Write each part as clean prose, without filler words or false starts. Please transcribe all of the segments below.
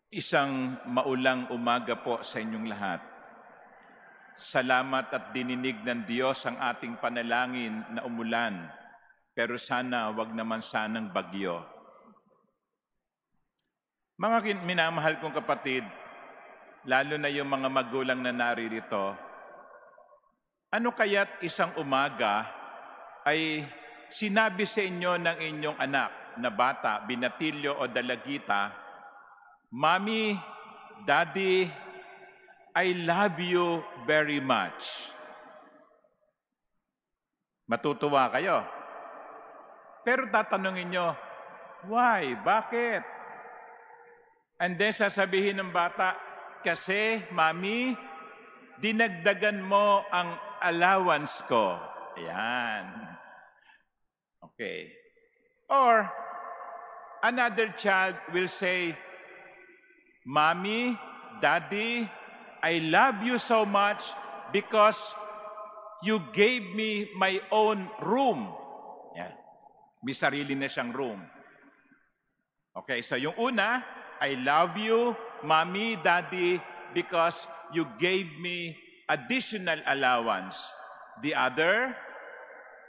Isang maulang umaga po sa inyong lahat. Salamat at dininig ng Diyos ang ating panalangin na umulan, pero sana wag naman sanang bagyo. Mga minamahal kong kapatid, lalo na yung mga magulang na naririto, ano kaya't isang umaga ay sinabi sa inyo ng inyong anak na bata, binatilyo o dalagita, Mommy, Daddy, I love you very much. Matutuwa kayo. Pero tatanungin nyo, why? Bakit? And then sasabihin ng bata, kasi, Mommy, dinagdagan mo ang allowance ko. Ayan. Okay. Or, another child will say, Mommy, Daddy, I love you so much because you gave me my own room. Yeah. May sarili na siyang room. Okay, so yung una, I love you, Mommy, Daddy, because you gave me additional allowance. The other,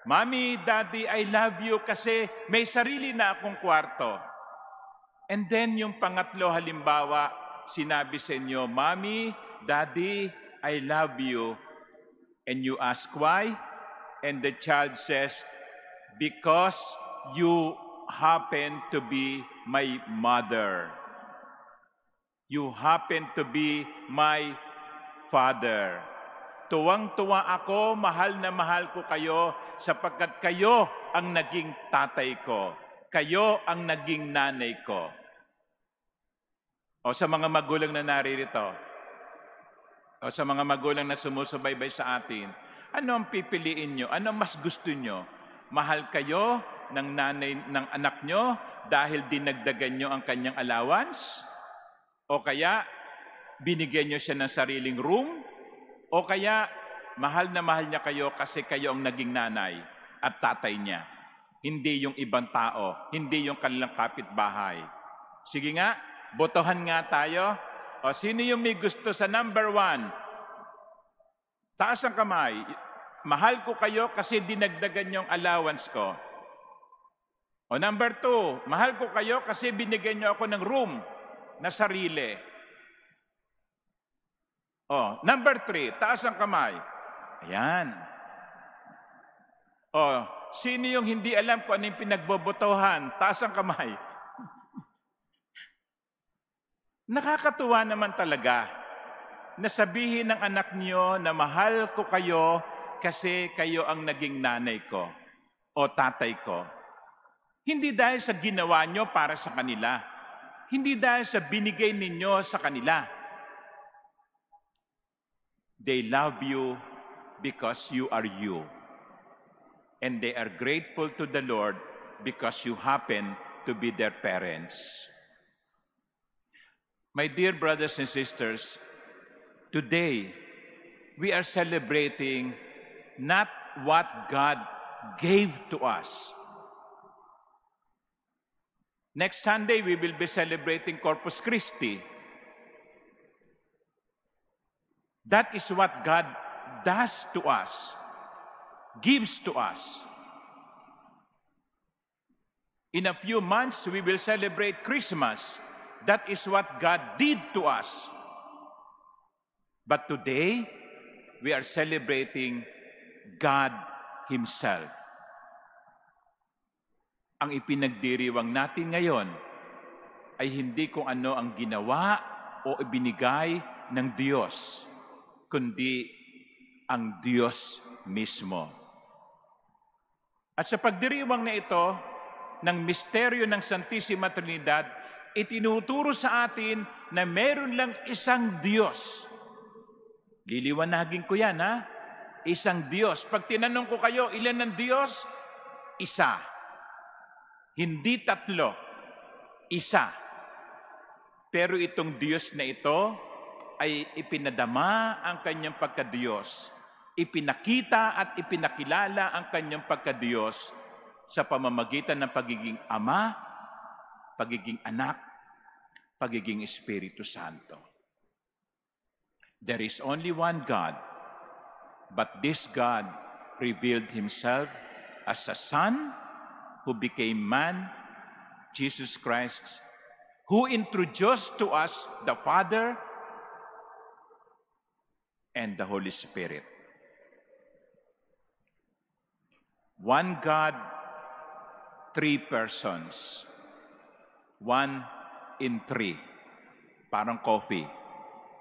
Mommy, Daddy, I love you kasi may sarili na akong kwarto. And then yung pangatlo, halimbawa, sinabi sa inyo, Mommy, Daddy, I love you. And you ask why? And the child says, because you happen to be my mother. You happen to be my father. Tuwang-tuwa ako, mahal na mahal ko kayo, sapagkat kayo ang naging tatay ko. Kayo ang naging nanay ko. O sa mga magulang na naririto, o sa mga magulang na sumusubaybay sa atin, ano ang pipiliin nyo? Ano mas gusto nyo? Mahal kayo ng nanay ng anak nyo dahil dinagdagan nyo ang kanyang allowance? O kaya binigyan nyo siya ng sariling room? O kaya mahal na mahal niya kayo kasi kayo ang naging nanay at tatay niya? Hindi yung ibang tao, hindi yung kanilang kapitbahay. Sige nga, botohan nga tayo. O sino yung may gusto sa number 1? Taas ang kamay. Mahal ko kayo kasi dinagdagan yung allowance ko. O number 2, mahal ko kayo kasi binigyan nyo ako ng room na sarili. O, number 3, taas ang kamay. Ayan. O, sino yung hindi alam kung ano yung pinagbobotohan? Taas ang kamay. Nakakatuwa naman talaga na sabihin ng anak niyo na mahal ko kayo kasi kayo ang naging nanay ko o tatay ko. Hindi dahil sa ginawa niyo para sa kanila. Hindi dahil sa binigay ninyo sa kanila. They love you because you are you. And they are grateful to the Lord because you happen to be their parents. My dear brothers and sisters, today we are celebrating not what God gave to us. Next Sunday, we will be celebrating Corpus Christi. That is what God does to us, gives to us. In a few months, we will celebrate Christmas. That is what God did to us. But today, we are celebrating God Himself. Ang ipinagdiriwang natin ngayon ay hindi kung ano ang ginawa o ibinigay ng Diyos, kundi ang Diyos mismo. At sa pagdiriwang na ito ng misteryo ng Santissima Trinidad, itinuturo sa atin na meron lang isang Diyos. Liliwanagin ko yan, ha? Isang Diyos. Pag tinanong ko kayo, ilan ang Diyos? Isa. Hindi tatlo. Isa. Pero itong Diyos na ito ay ipinadama ang kanyang pagkadiyos. Ipinakita at ipinakilala ang kanyang pagkadiyos sa pamamagitan ng pagiging ama, pagiging anak, pagiging Espiritu Santo. There is only one God, but this God revealed himself as a Son who became man, Jesus Christ, who introduced to us the Father and the Holy Spirit. One God, three persons. One in three. Parang coffee.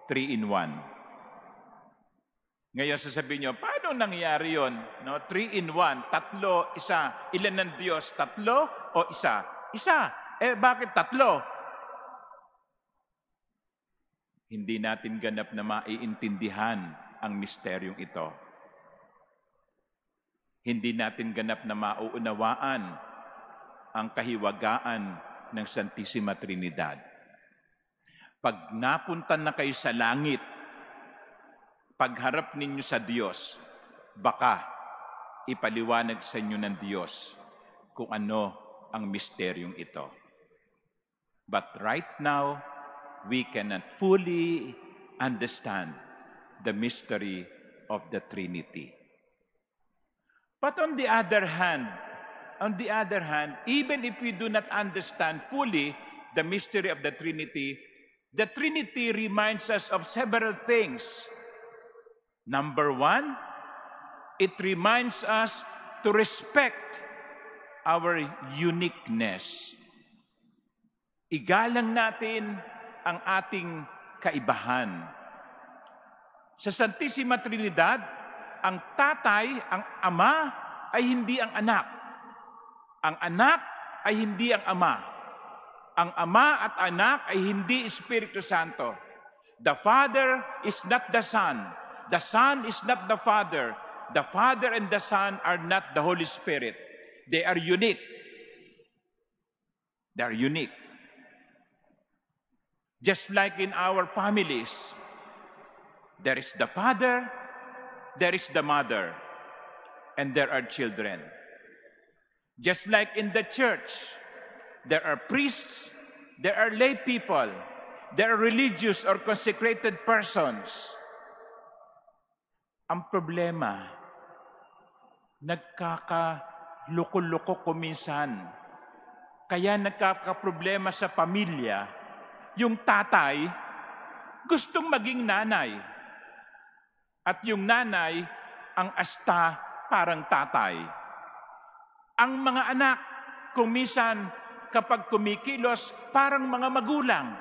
3 in 1. Ngayon sasabihin nyo, paano nangyari yun? No? 3 in 1, tatlo, isa. Ilan ng Diyos? Tatlo o isa? Isa. Bakit tatlo? Hindi natin ganap na maiintindihan ang misteryong ito. Hindi natin ganap na mauunawaan ang kahiwagaan ng Santissima Trinidad. Pag napunta na kayo sa langit, pagharap ninyo sa Diyos, baka ipaliwanag sa inyo ng Diyos kung ano ang misteryong ito. But right now, we cannot fully understand the mystery of the Trinity. But on the other hand, even if we do not understand fully the mystery of the Trinity reminds us of several things. Number 1, it reminds us to respect our uniqueness. Igalang natin ang ating kaibahan. Sa Santissima Trinidad, ang tatay, ang ama, ay hindi ang anak. Ang anak ay hindi ang ama. Ang ama at anak ay hindi Espiritu Santo. The Father is not the Son. The Son is not the Father. The Father and the Son are not the Holy Spirit. They are unique. They are unique. Just like in our families, there is the Father, there is the Mother, and there are children. Just like in the church, there are priests, there are lay people, there are religious or consecrated persons. Ang problema, nagkakaluko-luko kuminsan. Kaya nagkakaproblema sa pamilya, yung tatay gustong maging nanay. At yung nanay, ang asta parang tatay. Ang mga anak, kumisan kapag kumikilos, parang mga magulang.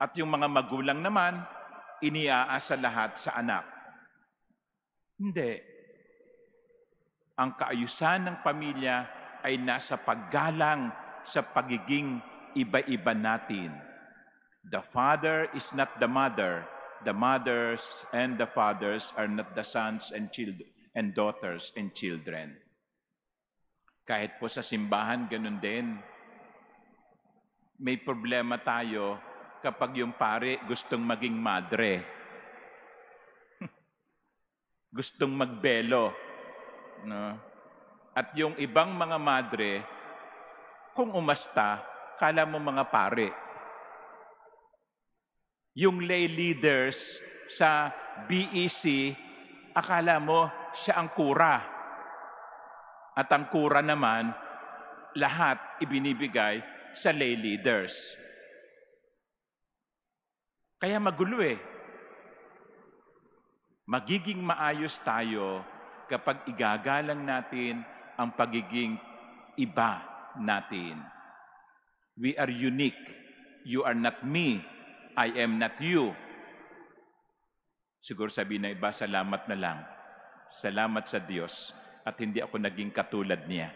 At yung mga magulang naman, iniaasa lahat sa anak. Hindi. Ang kaayusan ng pamilya ay nasa paggalang sa pagiging iba-iba natin. The father is not the mother. The mothers and the fathers are not the sons and children and daughters and children. Kahit po sa simbahan, ganun din. May problema tayo kapag yung pare gustong maging madre. Gustong magbelo. No? At yung ibang mga madre, kung umasta, kala mo mga pare. Yung lay leaders sa BEC, akala mo siya ang kura. At ang kura naman, lahat ibinibigay sa lay leaders. Kaya magulo eh. Magiging maayos tayo kapag igagalang natin ang pagiging iba natin. We are unique. You are not me. I am not you. Siguro sabihin na iba, salamat na lang. Salamat sa Diyos at hindi ako naging katulad niya.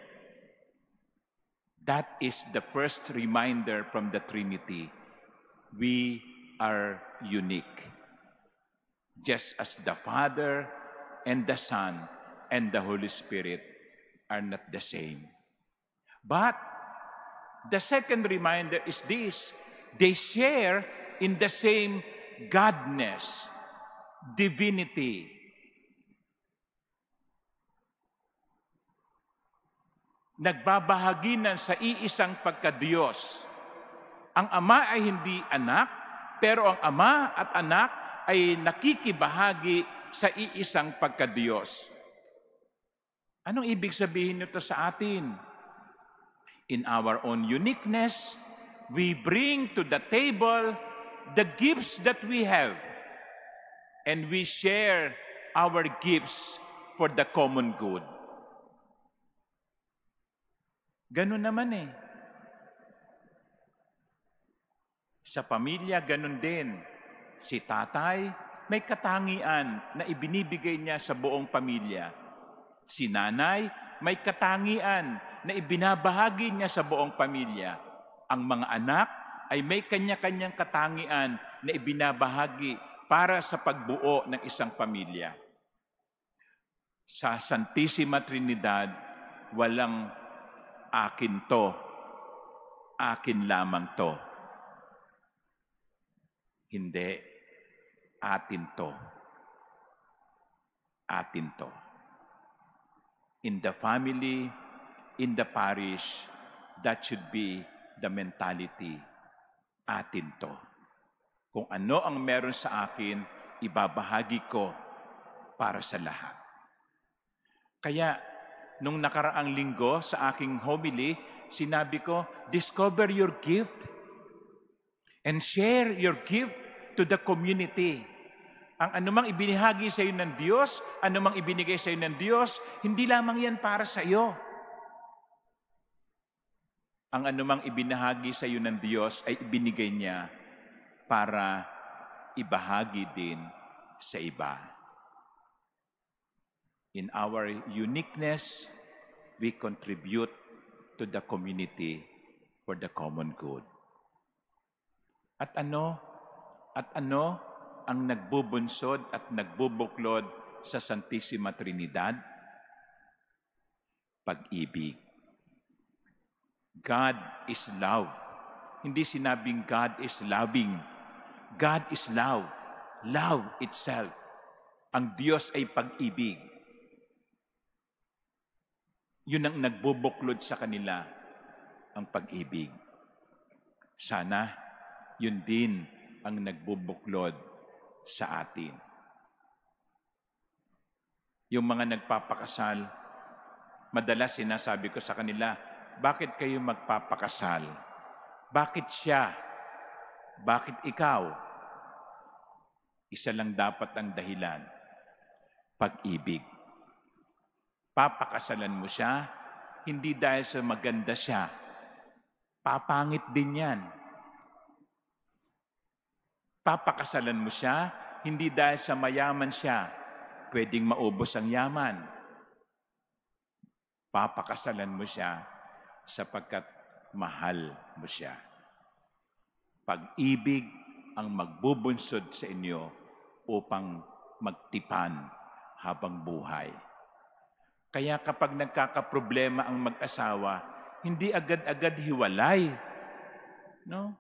That is the first reminder from the Trinity. We are unique. Just as the Father and the Son and the Holy Spirit are not the same. But the second reminder is this. They share in the same godness, divinity. Nagbabahaginan sa iisang pagkadiyos Ang ama ay hindi anak, pero ang ama at anak ay nakikibahagi sa iisang pagkadiyos. Anong ibig sabihin nito sa atin? In our own uniqueness, we bring to the table the gifts that we have, and we share our gifts for the common good. Ganun naman eh. Sa pamilya, ganun din. Si tatay, may katangian na ibinibigay niya sa buong pamilya. Si nanay, may katangian na ibinabahagi niya sa buong pamilya. Ang mga anak ay may kanya-kanyang katangian na ibinabahagi para sa pagbuo ng isang pamilya. Sa Santissima Trinidad, walang akin to, akin lamang to. Hindi, atin to. Atin to. In the family, in the parish, that should be the mentality. Atin to. Kung ano ang meron sa akin, ibabahagi ko para sa lahat. Kaya, nung nakaraang linggo sa aking homily, sinabi ko, discover your gift and share your gift to the community. Ang anumang ibinahagi sa iyo ng Diyos, anumang ibinigay sa iyo ng Diyos, hindi lamang yan para sa iyo. Ang anumang ibinahagi sa iyo ng Diyos ay ibinigay niya para ibahagi din sa iba. In our uniqueness, we contribute to the community for the common good. At ano ang nagbubunsod at nagbubuklod sa Santissima Trinidad? Pag-ibig. God is love. Hindi sinabing God is loving. God is love. Love itself. Ang Diyos ay pag-ibig. Yun ang nagbubuklod sa kanila, ang pag-ibig. Sana, yun din ang nagbubuklod sa atin. Yung mga nagpapakasal, madalas sinasabi ko sa kanila, bakit kayo magpapakasal? Bakit siya? Bakit ikaw? Isa lang dapat ang dahilan, pag-ibig. Papakasalan mo siya, hindi dahil sa maganda siya. Papangit din yan. Papakasalan mo siya, hindi dahil sa mayaman siya. Pwedeng maubos ang yaman. Papakasalan mo siya sapagkat mahal mo siya. Pag-ibig ang magbubunsod sa inyo upang magtipan habang buhay. Kaya kapag nagkakaproblema ang mag-asawa, hindi agad-agad hiwalay. No?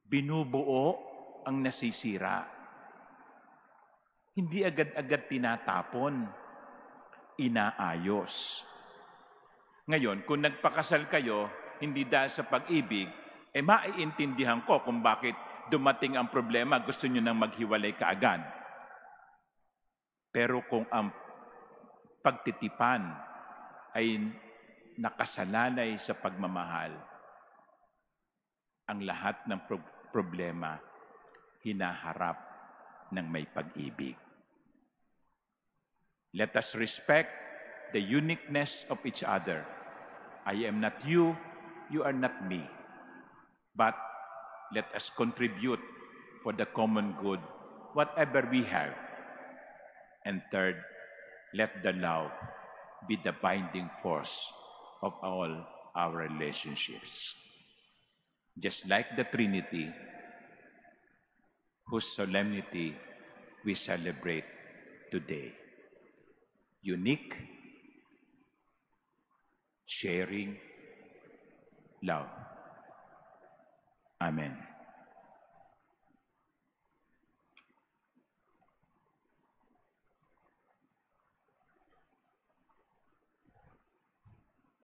Binubuo ang nasisira. Hindi agad-agad tinatapon. Inaayos. Ngayon, kung nagpakasal kayo, hindi dahil sa pag-ibig, maiintindihan ko kung bakit dumating ang problema, gusto nyo nang maghiwalay kaagad. Pero kung ang pagtitipan ay nakasalalay sa pagmamahal, ang lahat ng problema hinaharap ng may pag-ibig. Let us respect the uniqueness of each other. I am not you, you are not me. But let us contribute for the common good, whatever we have. And third, let the love be the binding force of all our relationships. Just like the Trinity, whose solemnity we celebrate today. Unique, sharing, love. Amen.